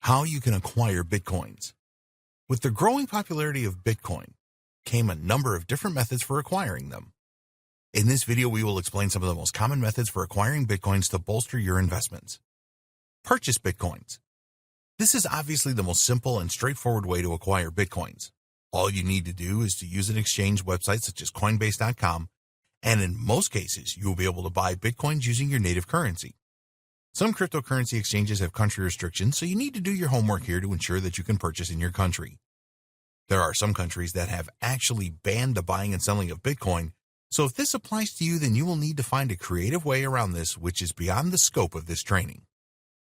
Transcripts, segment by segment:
How you can acquire Bitcoins. With the growing popularity of Bitcoin came a number of different methods for acquiring them. In this video, we will explain some of the most common methods for acquiring Bitcoins to bolster your investments. Purchase Bitcoins. This is obviously the most simple and straightforward way to acquire Bitcoins. All you need to do is to use an exchange website such as Coinbase.com, and in most cases, you will be able to buy Bitcoins using your native currency. Some cryptocurrency exchanges have country restrictions, so you need to do your homework here to ensure that you can purchase in your country. There are some countries that have actually banned the buying and selling of Bitcoin, so if this applies to you, then you will need to find a creative way around this, which is beyond the scope of this training.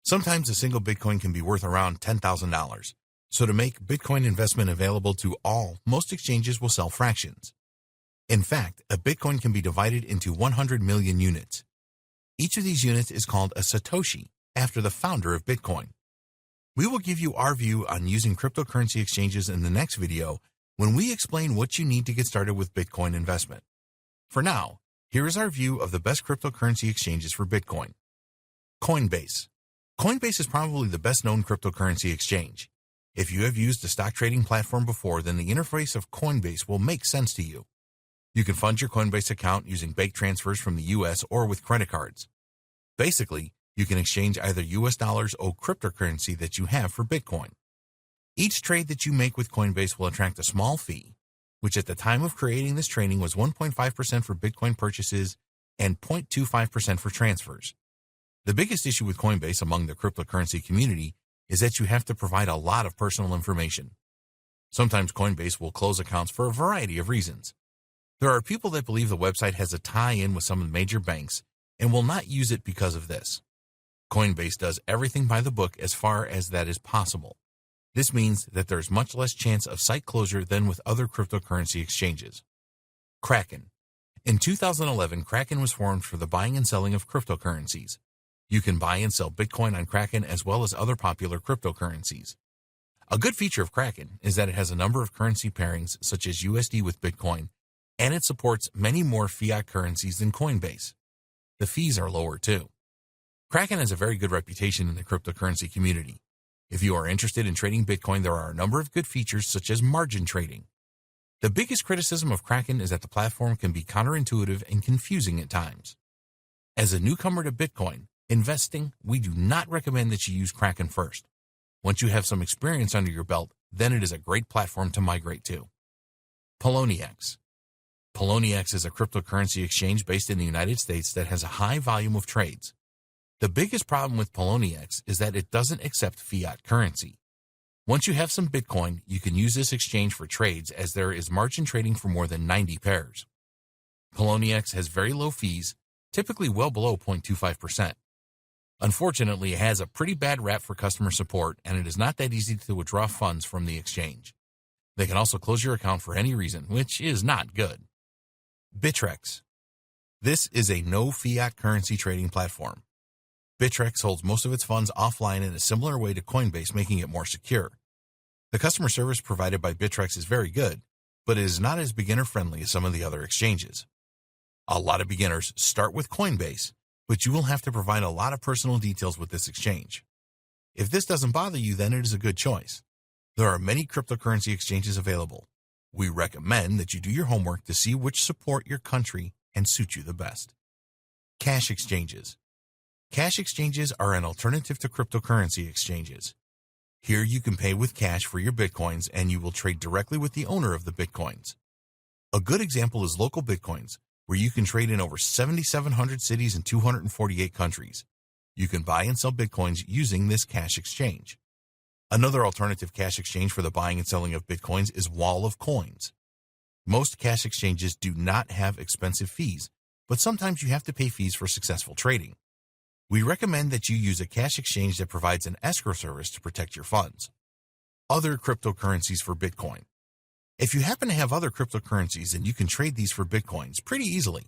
Sometimes a single Bitcoin can be worth around $10,000, so to make Bitcoin investment available to all, most exchanges will sell fractions. In fact, a Bitcoin can be divided into 100 million units. Each of these units is called a Satoshi, after the founder of Bitcoin. We will give you our view on using cryptocurrency exchanges in the next video when we explain what you need to get started with Bitcoin investment. For now, here is our view of the best cryptocurrency exchanges for Bitcoin. Coinbase. Coinbase is probably the best known cryptocurrency exchange. If you have used a stock trading platform before, then the interface of Coinbase will make sense to you. You can fund your Coinbase account using bank transfers from the US or with credit cards. Basically, you can exchange either US dollars or cryptocurrency that you have for Bitcoin. Each trade that you make with Coinbase will attract a small fee, which at the time of creating this training was 1.5% for Bitcoin purchases and 0.25% for transfers. The biggest issue with Coinbase among the cryptocurrency community is that you have to provide a lot of personal information. Sometimes Coinbase will close accounts for a variety of reasons. There are people that believe the website has a tie-in with some of the major banks and will not use it because of this. Coinbase does everything by the book as far as that is possible. This means that there is much less chance of site closure than with other cryptocurrency exchanges. Kraken. In 2011, Kraken was formed for the buying and selling of cryptocurrencies. You can buy and sell Bitcoin on Kraken as well as other popular cryptocurrencies. A good feature of Kraken is that it has a number of currency pairings such as USD with Bitcoin, and it supports many more fiat currencies than Coinbase. The fees are lower too. Kraken has a very good reputation in the cryptocurrency community. If you are interested in trading Bitcoin, there are a number of good features such as margin trading. The biggest criticism of Kraken is that the platform can be counterintuitive and confusing at times. As a newcomer to Bitcoin investing, we do not recommend that you use Kraken first. Once you have some experience under your belt, then it is a great platform to migrate to. Poloniex. Poloniex is a cryptocurrency exchange based in the United States that has a high volume of trades. The biggest problem with Poloniex is that it doesn't accept fiat currency. Once you have some Bitcoin, you can use this exchange for trades as there is margin trading for more than 90 pairs. Poloniex has very low fees, typically well below 0.25%. Unfortunately, it has a pretty bad rap for customer support, and it is not that easy to withdraw funds from the exchange. They can also close your account for any reason, which is not good. Bittrex. This is a no fiat currency trading platform. Bittrex holds most of its funds offline in a similar way to Coinbase, making it more secure. The customer service provided by Bittrex is very good, but it is not as beginner-friendly as some of the other exchanges. A lot of beginners start with Coinbase, but you will have to provide a lot of personal details with this exchange. If this doesn't bother you, then it is a good choice. There are many cryptocurrency exchanges available. We recommend that you do your homework to see which support your country and suit you the best. Cash exchanges. Cash exchanges are an alternative to cryptocurrency exchanges. Here you can pay with cash for your Bitcoins and you will trade directly with the owner of the Bitcoins. A good example is Local Bitcoins, where you can trade in over 7,700 cities in 248 countries. You can buy and sell Bitcoins using this cash exchange. Another alternative cash exchange for the buying and selling of Bitcoins is Wall of Coins. Most cash exchanges do not have expensive fees, but sometimes you have to pay fees for successful trading. We recommend that you use a cash exchange that provides an escrow service to protect your funds. Other cryptocurrencies for Bitcoin. If you happen to have other cryptocurrencies, then you can trade these for Bitcoins pretty easily.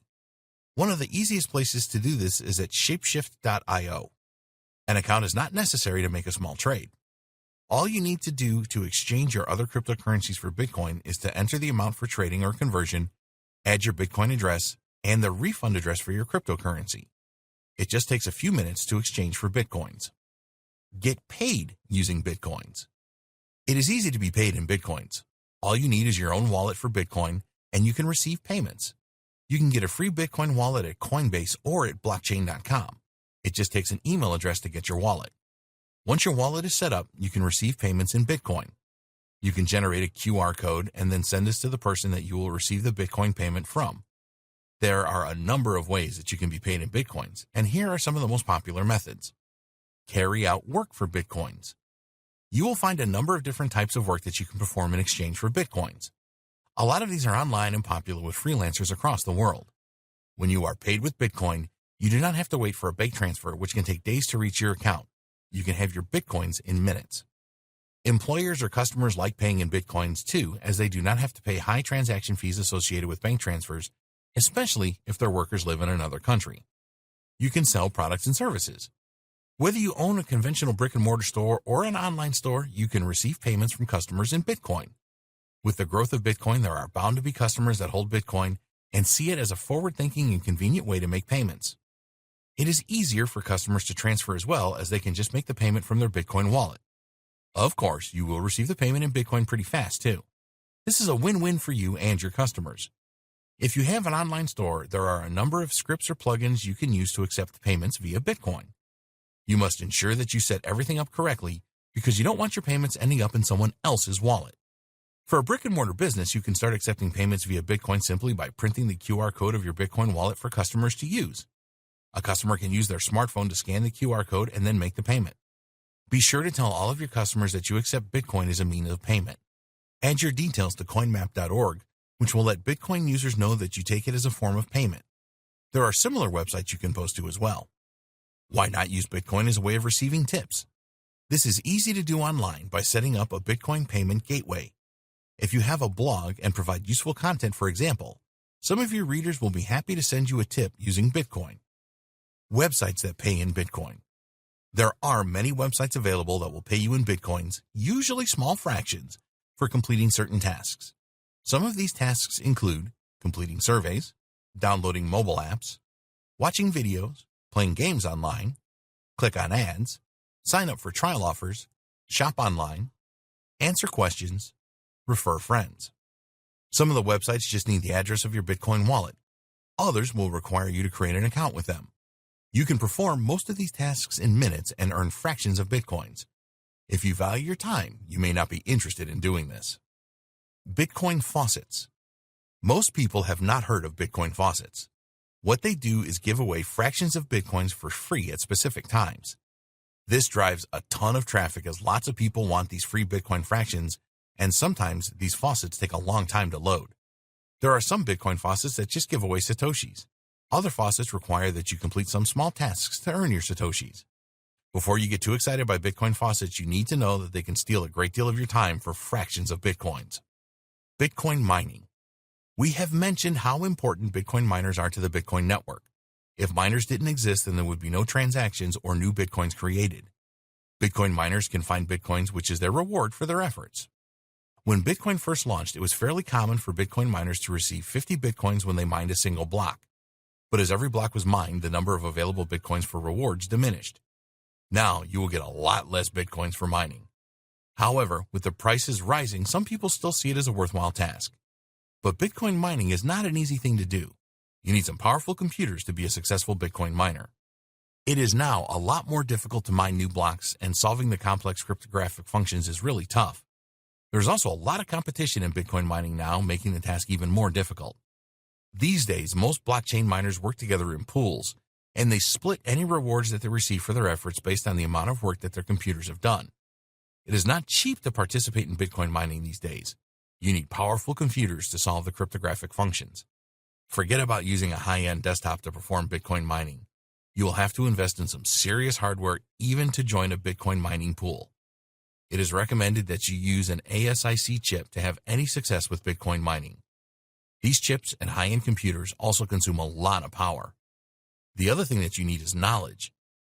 One of the easiest places to do this is at shapeshift.io. An account is not necessary to make a small trade. All you need to do to exchange your other cryptocurrencies for Bitcoin is to enter the amount for trading or conversion, add your Bitcoin address, and the refund address for your cryptocurrency. It just takes a few minutes to exchange for Bitcoins. Get paid using Bitcoins. It is easy to be paid in Bitcoins. All you need is your own wallet for Bitcoin, and you can receive payments. You can get a free Bitcoin wallet at Coinbase or at blockchain.com. It just takes an email address to get your wallet. Once your wallet is set up, you can receive payments in Bitcoin. You can generate a QR code and then send this to the person that you will receive the Bitcoin payment from. There are a number of ways that you can be paid in Bitcoins, and here are some of the most popular methods. Carry out work for Bitcoins. You will find a number of different types of work that you can perform in exchange for Bitcoins. A lot of these are online and popular with freelancers across the world. When you are paid with Bitcoin, you do not have to wait for a bank transfer, which can take days to reach your account. You can have your Bitcoins in minutes. Employers or customers like paying in Bitcoins too, as they do not have to pay high transaction fees associated with bank transfers, especially if their workers live in another country. You can sell products and services. Whether you own a conventional brick-and-mortar store or an online store, you can receive payments from customers in Bitcoin. With the growth of Bitcoin, there are bound to be customers that hold Bitcoin and see it as a forward-thinking and convenient way to make payments. It is easier for customers to transfer as well, as they can just make the payment from their Bitcoin wallet. Of course, you will receive the payment in Bitcoin pretty fast too. This is a win-win for you and your customers. If you have an online store, there are a number of scripts or plugins you can use to accept payments via Bitcoin. You must ensure that you set everything up correctly, because you don't want your payments ending up in someone else's wallet. For a brick-and-mortar business, you can start accepting payments via Bitcoin simply by printing the QR code of your Bitcoin wallet for customers to use. A customer can use their smartphone to scan the QR code and then make the payment. Be sure to tell all of your customers that you accept Bitcoin as a means of payment. Add your details to coinmap.org, which will let Bitcoin users know that you take it as a form of payment. There are similar websites you can post to as well. Why not use Bitcoin as a way of receiving tips? This is easy to do online by setting up a Bitcoin payment gateway. If you have a blog and provide useful content, for example, some of your readers will be happy to send you a tip using Bitcoin. Websites that pay in Bitcoin. There are many websites available that will pay you in Bitcoins, usually small fractions, for completing certain tasks. Some of these tasks include completing surveys, downloading mobile apps, watching videos, playing games online, click on ads, sign up for trial offers, shop online, answer questions, refer friends. Some of the websites just need the address of your Bitcoin wallet. Others will require you to create an account with them. You can perform most of these tasks in minutes and earn fractions of Bitcoins. If you value your time, you may not be interested in doing this. Bitcoin faucets. Most people have not heard of Bitcoin faucets. What they do is give away fractions of Bitcoins for free at specific times. This drives a ton of traffic, as lots of people want these free Bitcoin fractions, and sometimes these faucets take a long time to load. There are some Bitcoin faucets that just give away Satoshis. Other faucets require that you complete some small tasks to earn your Satoshis. Before you get too excited by Bitcoin faucets, you need to know that they can steal a great deal of your time for fractions of Bitcoins. Bitcoin mining. We have mentioned how important Bitcoin miners are to the Bitcoin network. If miners didn't exist, then there would be no transactions or new Bitcoins created. Bitcoin miners can find Bitcoins, which is their reward for their efforts. When Bitcoin first launched, it was fairly common for Bitcoin miners to receive 50 Bitcoins when they mined a single block. But as every block was mined, the number of available Bitcoins for rewards diminished. Now you will get a lot less Bitcoins for mining. However, with the prices rising, some people still see it as a worthwhile task. But Bitcoin mining is not an easy thing to do. You need some powerful computers to be a successful Bitcoin miner. It is now a lot more difficult to mine new blocks, and solving the complex cryptographic functions is really tough. There's also a lot of competition in Bitcoin mining now, making the task even more difficult. These days, most blockchain miners work together in pools, and they split any rewards that they receive for their efforts based on the amount of work that their computers have done. It is not cheap to participate in Bitcoin mining these days. You need powerful computers to solve the cryptographic functions. Forget about using a high-end desktop to perform Bitcoin mining. You will have to invest in some serious hardware even to join a Bitcoin mining pool. It is recommended that you use an ASIC chip to have any success with Bitcoin mining. These chips and high-end computers also consume a lot of power. The other thing that you need is knowledge.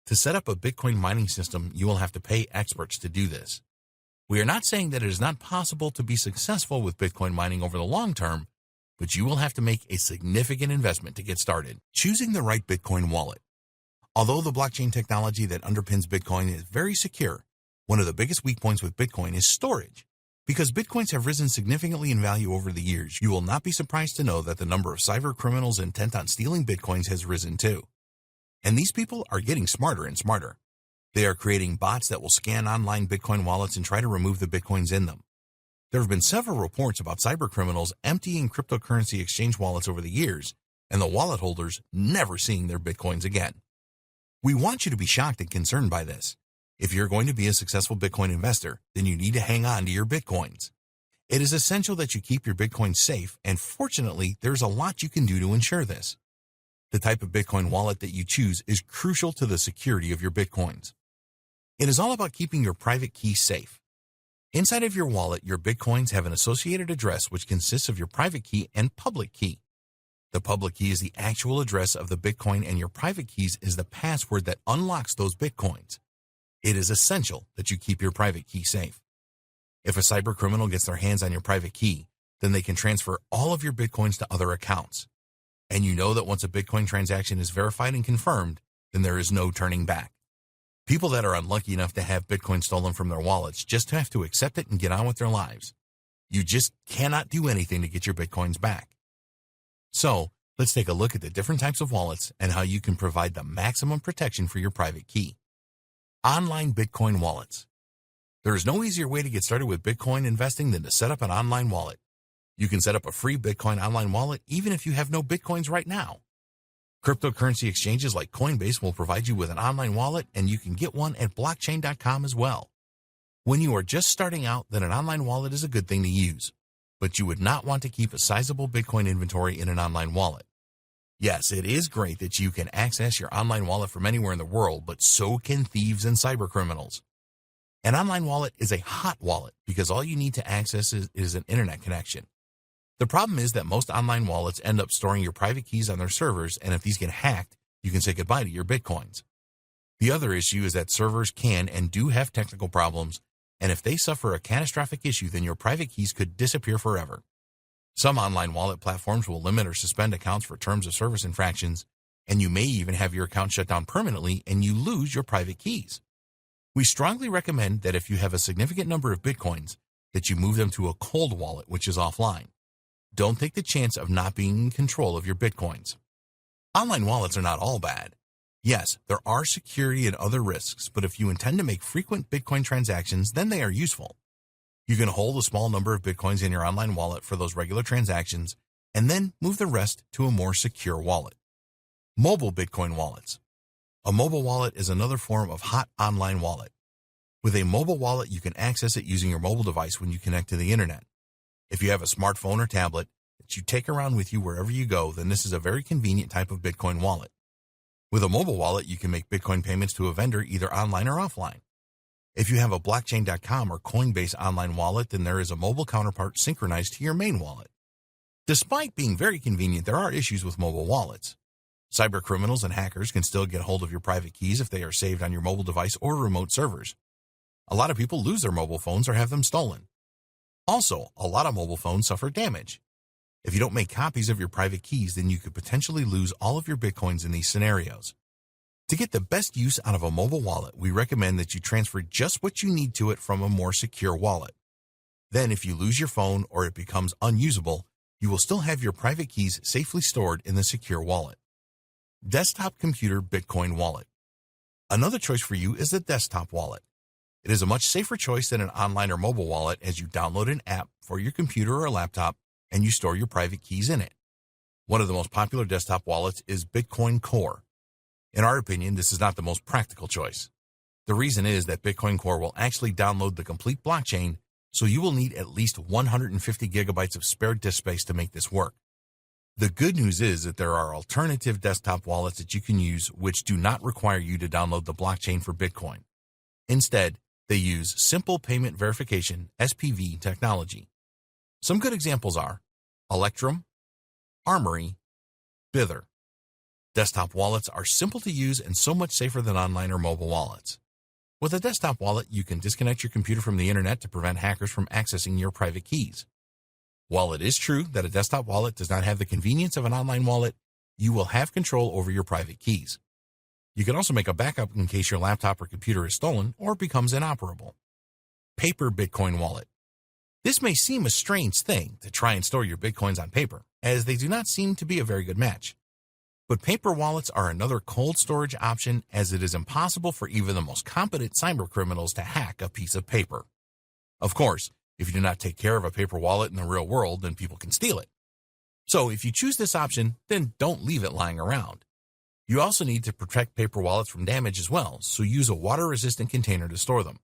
To set up a Bitcoin mining system, you will have to pay experts to do this. We are not saying that it is not possible to be successful with Bitcoin mining over the long term, but you will have to make a significant investment to get started. Choosing the right Bitcoin wallet. Although the blockchain technology that underpins Bitcoin is very secure, one of the biggest weak points with Bitcoin is storage. Because Bitcoins have risen significantly in value over the years, you will not be surprised to know that the number of cyber criminals intent on stealing Bitcoins has risen too. And these people are getting smarter and smarter. They are creating bots that will scan online Bitcoin wallets and try to remove the Bitcoins in them. There have been several reports about cyber criminals emptying cryptocurrency exchange wallets over the years, and the wallet holders never seeing their Bitcoins again. We want you to be shocked and concerned by this. If you're going to be a successful Bitcoin investor, then you need to hang on to your Bitcoins. It is essential that you keep your Bitcoins safe, and fortunately, there's a lot you can do to ensure this. The type of Bitcoin wallet that you choose is crucial to the security of your Bitcoins. It is all about keeping your private key safe. Inside of your wallet, your Bitcoins have an associated address which consists of your private key and public key. The public key is the actual address of the Bitcoin, and your private keys is the password that unlocks those Bitcoins. It is essential that you keep your private key safe. If a cyber criminal gets their hands on your private key, then they can transfer all of your Bitcoins to other accounts. And you know that once a Bitcoin transaction is verified and confirmed, then there is no turning back. People that are unlucky enough to have Bitcoin stolen from their wallets just have to accept it and get on with their lives. You just cannot do anything to get your Bitcoins back. So, let's take a look at the different types of wallets and how you can provide the maximum protection for your private key. Online Bitcoin wallets. There is no easier way to get started with Bitcoin investing than to set up an online wallet. You can set up a free Bitcoin online wallet even if you have no Bitcoins right now. Cryptocurrency exchanges like Coinbase will provide you with an online wallet, and you can get one at blockchain.com as well. When you are just starting out, then an online wallet is a good thing to use, but you would not want to keep a sizable Bitcoin inventory in an online wallet. Yes, it is great that you can access your online wallet from anywhere in the world, but so can thieves and cyber criminals. An online wallet is a hot wallet because all you need to access is an internet connection. The problem is that most online wallets end up storing your private keys on their servers, and if these get hacked, you can say goodbye to your Bitcoins. The other issue is that servers can and do have technical problems, and if they suffer a catastrophic issue, then your private keys could disappear forever. Some online wallet platforms will limit or suspend accounts for terms of service infractions, and you may even have your account shut down permanently and you lose your private keys. We strongly recommend that if you have a significant number of Bitcoins, that you move them to a cold wallet, which is offline. Don't take the chance of not being in control of your Bitcoins. Online wallets are not all bad. Yes, there are security and other risks, but if you intend to make frequent Bitcoin transactions, then they are useful. You can hold a small number of Bitcoins in your online wallet for those regular transactions, and then move the rest to a more secure wallet. Mobile Bitcoin wallets. A mobile wallet is another form of hot online wallet. With a mobile wallet, you can access it using your mobile device when you connect to the internet. If you have a smartphone or tablet that you take around with you wherever you go, then this is a very convenient type of Bitcoin wallet. With a mobile wallet, you can make Bitcoin payments to a vendor either online or offline. If you have a blockchain.com or Coinbase online wallet, then there is a mobile counterpart synchronized to your main wallet. Despite being very convenient, there are issues with mobile wallets. Cyber criminals and hackers can still get hold of your private keys if they are saved on your mobile device or remote servers. A lot of people lose their mobile phones or have them stolen. Also, a lot of mobile phones suffer damage. If you don't make copies of your private keys, then you could potentially lose all of your Bitcoins in these scenarios. To get the best use out of a mobile wallet, we recommend that you transfer just what you need to it from a more secure wallet. Then, if you lose your phone or it becomes unusable, you will still have your private keys safely stored in the secure wallet. Desktop Computer Bitcoin Wallet. Another choice for you is the desktop wallet. It is a much safer choice than an online or mobile wallet, as you download an app for your computer or laptop and you store your private keys in it. One of the most popular desktop wallets is Bitcoin Core. In our opinion, this is not the most practical choice. The reason is that Bitcoin Core will actually download the complete blockchain, so you will need at least 150 gigabytes of spare disk space to make this work. The good news is that there are alternative desktop wallets that you can use which do not require you to download the blockchain for Bitcoin. Instead, they use Simple Payment Verification (SPV) technology. Some good examples are Electrum, Armory, Bither. Desktop wallets are simple to use and so much safer than online or mobile wallets. With a desktop wallet, you can disconnect your computer from the internet to prevent hackers from accessing your private keys. While it is true that a desktop wallet does not have the convenience of an online wallet, you will have control over your private keys. You can also make a backup in case your laptop or computer is stolen or becomes inoperable. Paper Bitcoin wallet. This may seem a strange thing to try and store your Bitcoins on paper, as they do not seem to be a very good match. But paper wallets are another cold storage option, as it is impossible for even the most competent cybercriminals to hack a piece of paper. Of course, if you do not take care of a paper wallet in the real world, then people can steal it. So if you choose this option, then don't leave it lying around. You also need to protect paper wallets from damage as well, so use a water-resistant container to store them.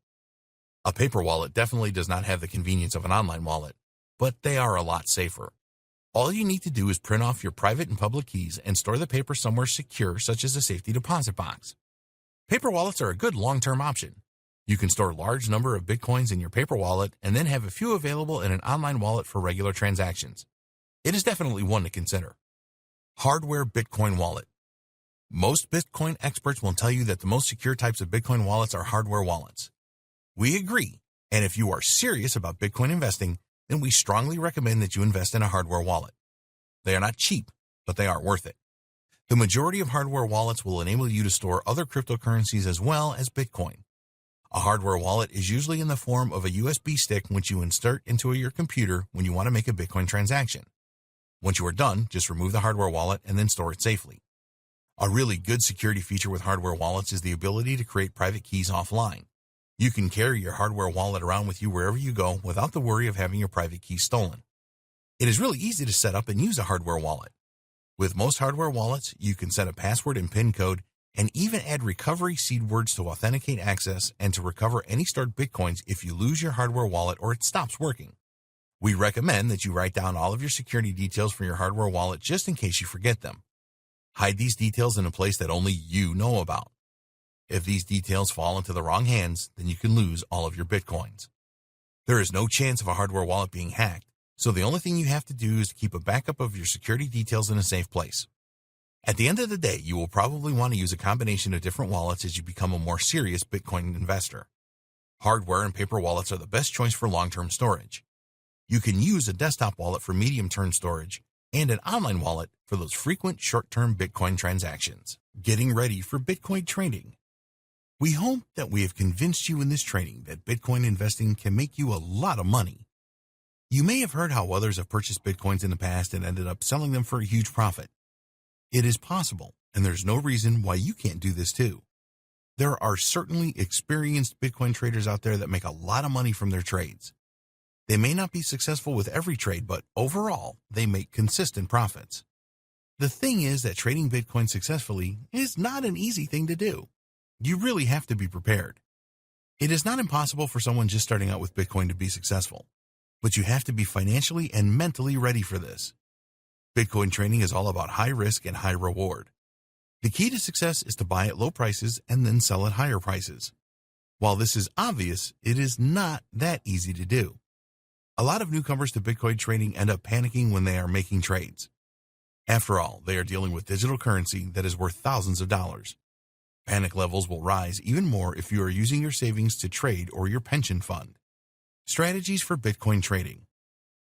A paper wallet definitely does not have the convenience of an online wallet, but they are a lot safer. All you need to do is print off your private and public keys and store the paper somewhere secure, such as a safety deposit box. Paper wallets are a good long-term option. You can store a large number of Bitcoins in your paper wallet and then have a few available in an online wallet for regular transactions. It is definitely one to consider. Hardware Bitcoin wallet. Most Bitcoin experts will tell you that the most secure types of Bitcoin wallets are hardware wallets. We agree, and if you are serious about Bitcoin investing, then we strongly recommend that you invest in a hardware wallet. They are not cheap, but they are worth it. The majority of hardware wallets will enable you to store other cryptocurrencies as well as Bitcoin. A hardware wallet is usually in the form of a USB stick which you insert into your computer when you want to make a Bitcoin transaction. Once you are done, just remove the hardware wallet and then store it safely. A really good security feature with hardware wallets is the ability to create private keys offline. You can carry your hardware wallet around with you wherever you go without the worry of having your private keys stolen. It is really easy to set up and use a hardware wallet. With most hardware wallets, you can set a password and PIN code and even add recovery seed words to authenticate access and to recover any stored Bitcoins if you lose your hardware wallet or it stops working. We recommend that you write down all of your security details for your hardware wallet just in case you forget them. Hide these details in a place that only you know about. If these details fall into the wrong hands, then you can lose all of your Bitcoins. There is no chance of a hardware wallet being hacked, so the only thing you have to do is to keep a backup of your security details in a safe place. At the end of the day, you will probably want to use a combination of different wallets as you become a more serious Bitcoin investor. Hardware and paper wallets are the best choice for long-term storage. You can use a desktop wallet for medium-term storage and an online wallet for those frequent short-term Bitcoin transactions. Getting ready for Bitcoin trading. We hope that we have convinced you in this training that Bitcoin investing can make you a lot of money. You may have heard how others have purchased Bitcoins in the past and ended up selling them for a huge profit. It is possible, and there's no reason why you can't do this too. There are certainly experienced Bitcoin traders out there that make a lot of money from their trades. They may not be successful with every trade, but overall, they make consistent profits. The thing is that trading Bitcoin successfully is not an easy thing to do. You really have to be prepared. It is not impossible for someone just starting out with Bitcoin to be successful, but you have to be financially and mentally ready for this. Bitcoin trading is all about high risk and high reward. The key to success is to buy at low prices and then sell at higher prices. While this is obvious, it is not that easy to do. A lot of newcomers to Bitcoin trading end up panicking when they are making trades. After all, they are dealing with digital currency that is worth thousands of dollars. Panic levels will rise even more if you are using your savings to trade or your pension fund. Strategies for Bitcoin trading.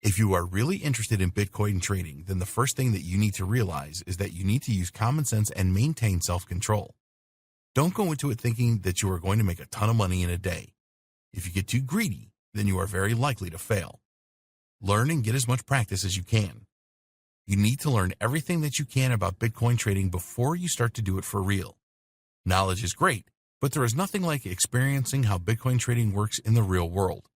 If you are really interested in Bitcoin trading, then the first thing that you need to realize is that you need to use common sense and maintain self-control. Don't go into it thinking that you are going to make a ton of money in a day. If you get too greedy, then you are very likely to fail. Learn and get as much practice as you can. You need to learn everything that you can about Bitcoin trading before you start to do it for real. Knowledge is great, but there is nothing like experiencing how Bitcoin trading works in the real world.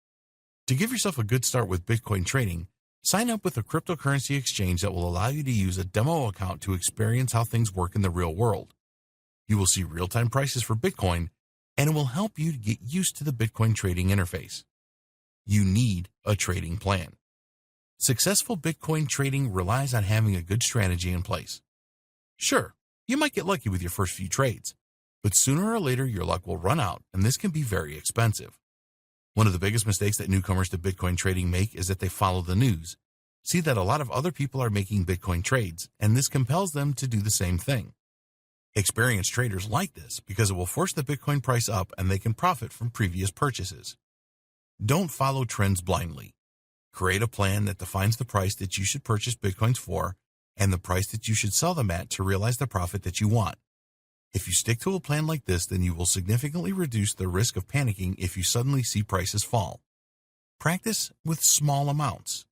To give yourself a good start with Bitcoin trading, sign up with a cryptocurrency exchange that will allow you to use a demo account to experience how things work in the real world. You will see real-time prices for Bitcoin, and it will help you to get used to the Bitcoin trading interface. You need a trading plan. Successful Bitcoin trading relies on having a good strategy in place. Sure, you might get lucky with your first few trades, but sooner or later your luck will run out, and this can be very expensive. One of the biggest mistakes that newcomers to Bitcoin trading make is that they follow the news, see that a lot of other people are making Bitcoin trades, and this compels them to do the same thing. Experienced traders like this because it will force the Bitcoin price up and they can profit from previous purchases. Don't follow trends blindly. Create a plan that defines the price that you should purchase Bitcoins for and the price that you should sell them at to realize the profit that you want. If If you stick to a plan like this, then you will significantly reduce the risk of panicking if you suddenly see prices fall. Practice with small amounts.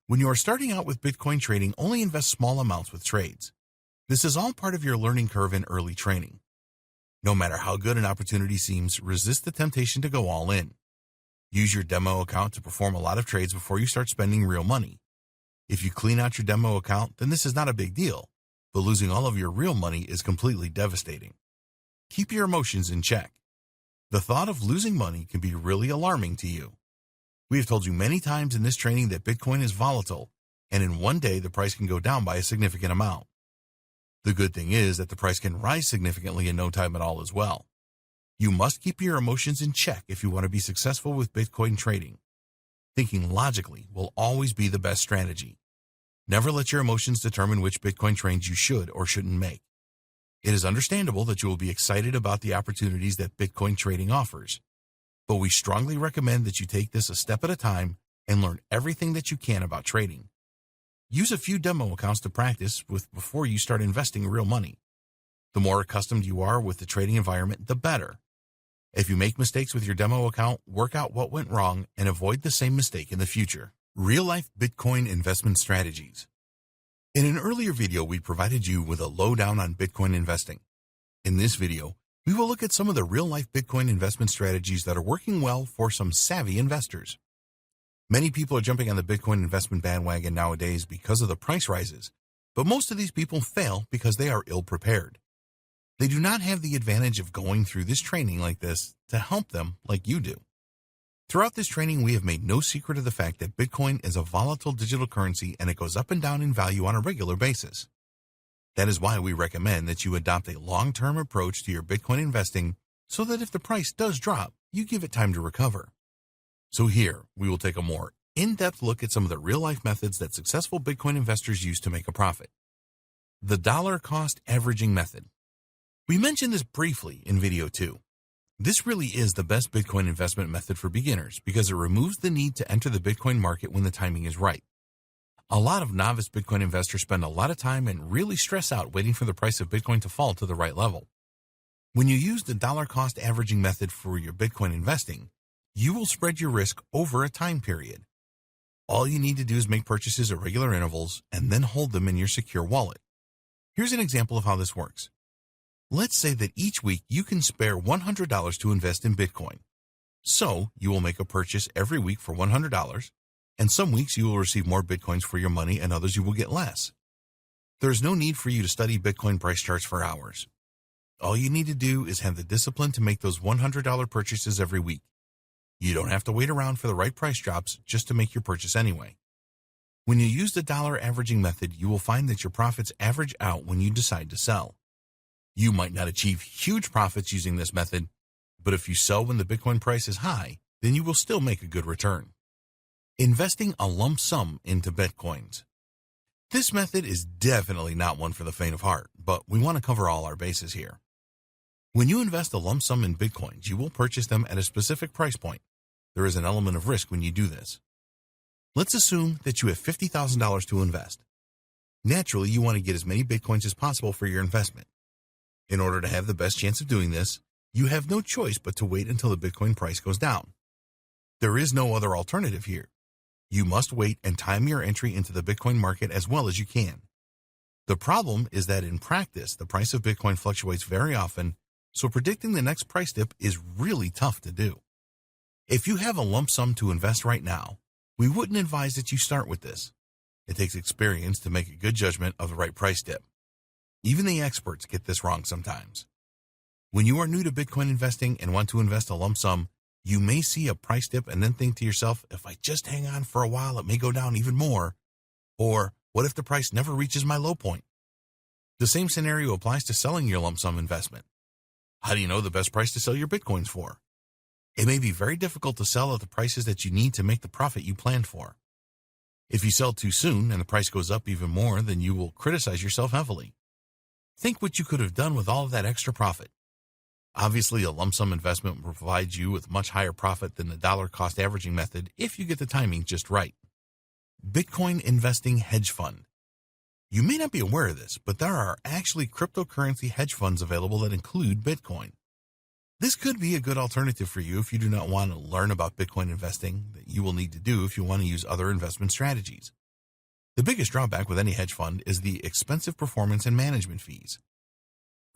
When you are starting out with Bitcoin trading, only invest small amounts with trades. This is all part of your learning curve in early training. No matter how good an opportunity seems, resist the temptation to go all in. Use your demo account to perform a lot of trades before you start spending real money. If you clean out your demo account, then this is not a big deal, but losing all of your real money is completely devastating. Keep your emotions in check. The thought of losing money can be really alarming to you. We have told you many times in this training that Bitcoin is volatile, and in one day the price can go down by a significant amount. The good thing is that the price can rise significantly in no time at all as well. You must keep your emotions in check if you want to be successful with Bitcoin trading. Thinking logically will always be the best strategy. Never let your emotions determine which Bitcoin trades you should or shouldn't make. It is understandable that you will be excited about the opportunities that Bitcoin trading offers, but we strongly recommend that you take this a step at a time and learn everything that you can about trading. Use a few demo accounts to practice with before you start investing real money. The more accustomed you are with the trading environment, the better. If you make mistakes with your demo account, work out what went wrong and avoid the same mistake in the future. Real-life Bitcoin investment strategies. In an earlier video, we provided you with a lowdown on Bitcoin investing. In this video, we will look at some of the real-life Bitcoin investment strategies that are working well for some savvy investors. Many people are jumping on the Bitcoin investment bandwagon nowadays because of the price rises, but most of these people fail because they are ill-prepared. They do not have the advantage of going through this training like this to help them like you do. Throughout this training, we have made no secret of the fact that Bitcoin is a volatile digital currency and it goes up and down in value on a regular basis. That is why we recommend that you adopt a long-term approach to your Bitcoin investing so that if the price does drop, you give it time to recover. So here, we will take a more in-depth look at some of the real-life methods that successful Bitcoin investors use to make a profit. The dollar cost averaging method. We mentioned this briefly in video 2. This really is the best Bitcoin investment method for beginners because it removes the need to enter the Bitcoin market when the timing is right. A lot of novice Bitcoin investors spend a lot of time and really stress out waiting for the price of Bitcoin to fall to the right level. When you use the dollar cost averaging method for your Bitcoin investing, you will spread your risk over a time period. All you need to do is make purchases at regular intervals and then hold them in your secure wallet. Here's an example of how this works. Let's say that each week you can spare $100 to invest in Bitcoin. So you will make a purchase every week for $100, and some weeks you will receive more Bitcoins for your money and others you will get less. There is no need for you to study Bitcoin price charts for hours. All you need to do is have the discipline to make those $100 purchases every week. You don't have to wait around for the right price drops just to make your purchase anyway. When you use the dollar averaging method, you will find that your profits average out when you decide to sell. You might not achieve huge profits using this method, but if you sell when the Bitcoin price is high, then you will still make a good return. Investing a lump sum into Bitcoins. This method is definitely not one for the faint of heart, but we want to cover all our bases here. When you invest a lump sum in Bitcoins, you will purchase them at a specific price point. There is an element of risk when you do this. Let's assume that you have $50,000 to invest. Naturally, you want to get as many Bitcoins as possible for your investment. In order to have the best chance of doing this, you have no choice but to wait until the Bitcoin price goes down. There is no other alternative here. You must wait and time your entry into the Bitcoin market as well as you can. The problem is that in practice, the price of Bitcoin fluctuates very often, so predicting the next price dip is really tough to do. If you have a lump sum to invest right now, we wouldn't advise that you start with this. It takes experience to make a good judgment of the right price dip. Even the experts get this wrong sometimes. When you are new to Bitcoin investing and want to invest a lump sum, you may see a price dip and then think to yourself, if I just hang on for a while, it may go down even more. Or, what if the price never reaches my low point? The same scenario applies to selling your lump sum investment. How do you know the best price to sell your Bitcoins for? It may be very difficult to sell at the prices that you need to make the profit you planned for. If you sell too soon and the price goes up even more, then you will criticize yourself heavily. Think what you could have done with all of that extra profit. Obviously, a lump sum investment will provide you with much higher profit than the dollar cost averaging method if you get the timing just right. Bitcoin investing hedge fund. You may not be aware of this, but there are actually cryptocurrency hedge funds available that include Bitcoin. This could be a good alternative for you if you do not want to learn about Bitcoin investing that you will need to do if you want to use other investment strategies. The biggest drawback with any hedge fund is the expensive performance and management fees.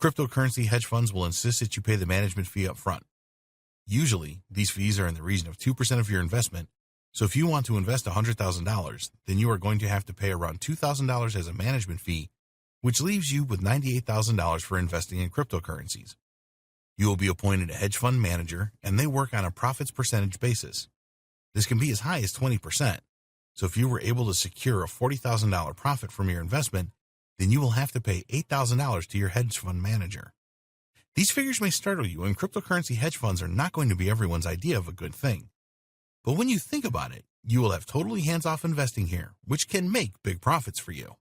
Cryptocurrency hedge funds will insist that you pay the management fee up front. Usually, these fees are in the region of 2% of your investment, so if you want to invest $100,000, then you are going to have to pay around $2,000 as a management fee, which leaves you with $98,000 for investing in cryptocurrencies. You will be appointed a hedge fund manager, and they work on a profits percentage basis. This can be as high as 20%, so if you were able to secure a $40,000 profit from your investment, then you will have to pay $8,000 to your hedge fund manager. These figures may startle you, and cryptocurrency hedge funds are not going to be everyone's idea of a good thing. But when you think about it, you will have totally hands-off investing here, which can make big profits for you.